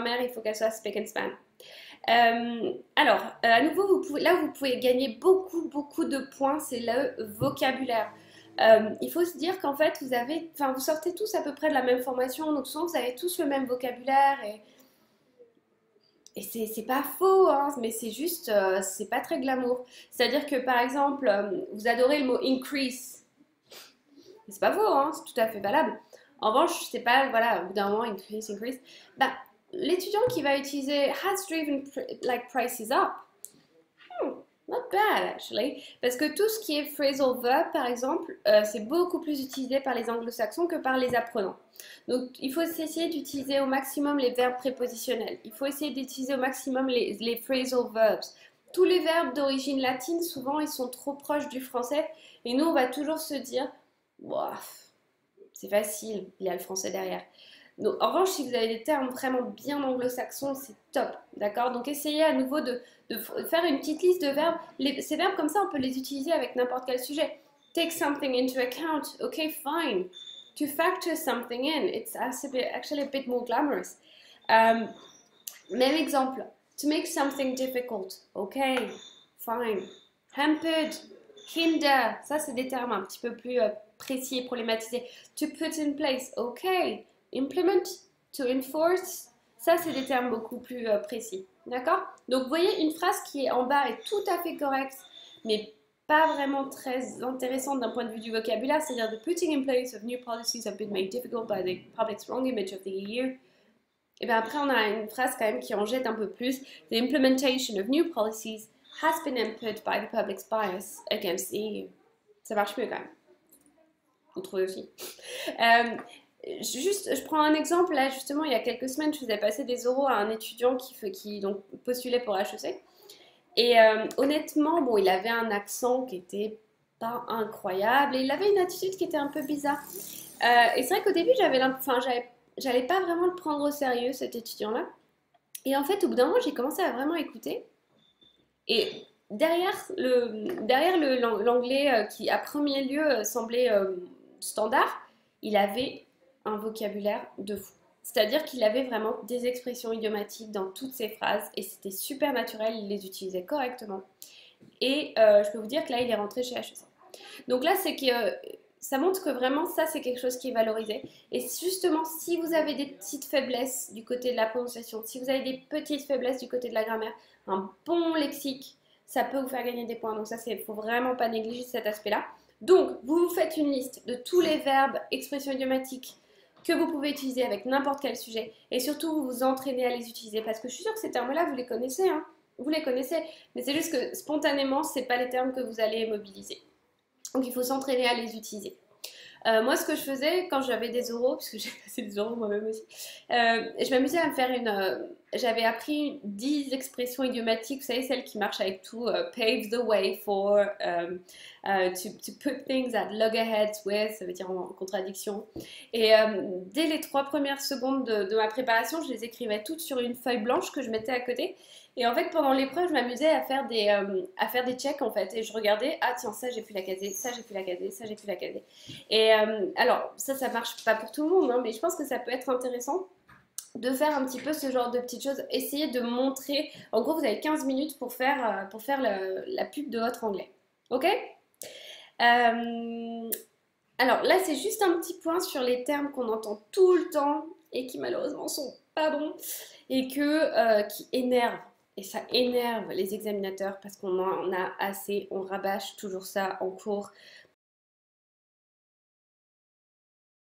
grammaire, il faut qu'elle soit spick and span. Alors, à nouveau, là où vous pouvez gagner beaucoup de points, c'est le vocabulaire. Il faut se dire qu'en fait, vous sortez tous à peu près de la même formation, donc souvent vous avez tous le même vocabulaire et c'est pas faux, hein, mais c'est juste, c'est pas très glamour. C'est-à-dire que par exemple, vous adorez le mot increase, c'est pas faux, hein, c'est tout à fait valable. En revanche, c'est pas, voilà, au bout d'un moment, increase, bah, l'étudiant qui va utiliser has driven like prices up, not bad actually. Parce que tout ce qui est phrasal verb, par exemple, c'est beaucoup plus utilisé par les anglo-saxons que par les apprenants. Donc il faut essayer d'utiliser au maximum les verbes prépositionnels. Il faut essayer d'utiliser au maximum les phrasal verbs. Tous les verbes d'origine latine, souvent, ils sont trop proches du français. Et nous, on va toujours se dire, c'est facile, il y a le français derrière. Donc, en revanche, si vous avez des termes vraiment bien anglo-saxons, c'est top, d'accord? Donc, essayez à nouveau de faire une petite liste de verbes. Ces verbes comme ça, on peut les utiliser avec n'importe quel sujet. Take something into account, okay, fine. To factor something in, it's actually a bit more glamorous. Même exemple, to make something difficult, okay, fine. Hampered, hinder, ça c'est des termes un petit peu plus précis et problématisés. To put in place, okay. Implement, to enforce, ça c'est des termes beaucoup plus précis. D'accord? Donc vous voyez, une phrase qui est en bas est tout à fait correcte, mais pas vraiment très intéressante d'un point de vue du vocabulaire, c'est-à-dire the putting in place of new policies have been made difficult by the public's wrong image of the EU. Et bien après on a une phrase quand même qui en jette un peu plus. The implementation of new policies has been input by the public's bias against the EU. Ça marche mieux quand même. Vous trouvez aussi? Je prends un exemple, là justement il y a quelques semaines je faisais passer des oraux à un étudiant qui donc, postulait pour HEC et honnêtement bon il avait un accent qui était pas incroyable et il avait une attitude qui était un peu bizarre et c'est vrai qu'au début j'allais pas vraiment le prendre au sérieux cet étudiant là et en fait au bout d'un moment j'ai commencé à vraiment écouter et l'anglais qui à premier lieu semblait standard, il avait un vocabulaire de fou. C'est-à-dire qu'il avait vraiment des expressions idiomatiques dans toutes ses phrases et c'était super naturel, il les utilisait correctement. Et je peux vous dire que là, il est rentré chez HEC. Donc là, c'est que ça montre que vraiment, ça, c'est quelque chose qui est valorisé. Et justement, si vous avez des petites faiblesses du côté de la prononciation, si vous avez des petites faiblesses du côté de la grammaire, un bon lexique, ça peut vous faire gagner des points. Donc ça, il ne faut vraiment pas négliger cet aspect-là. Donc, vous vous faites une liste de tous les verbes, expressions idiomatiques que vous pouvez utiliser avec n'importe quel sujet. Et surtout, vous vous entraînez à les utiliser. Parce que je suis sûre que ces termes-là, vous les connaissez. Hein. Vous les connaissez. Mais c'est juste que spontanément, ce n'est pas les termes que vous allez mobiliser. Donc, il faut s'entraîner à les utiliser. Moi, ce que je faisais quand j'avais des oraux, puisque j'ai passé des oraux moi-même aussi, je m'amusais à me faire j'avais appris 10 expressions idiomatiques, vous savez, celles qui marchent avec tout. Pave the way for, to put things at loggerheads with, ça veut dire en contradiction. Et dès les 3 premières secondes de ma préparation, je les écrivais toutes sur une feuille blanche que je mettais à côté. Et en fait, pendant l'épreuve, je m'amusais à faire des checks en fait. Et je regardais, ah tiens, ça j'ai pu la caser, ça j'ai pu la caser, ça j'ai pu la caser. Et alors, ça marche pas pour tout le monde, hein, mais je pense que ça peut être intéressant de faire un petit peu ce genre de petites choses. Essayez de montrer. En gros, vous avez 15 minutes pour faire la pub de votre anglais. Ok? Alors là, c'est juste un petit point sur les termes qu'on entend tout le temps et qui malheureusement sont pas bons et qui énervent. Et ça énerve les examinateurs parce qu'on en a assez, on rabâche toujours ça en cours.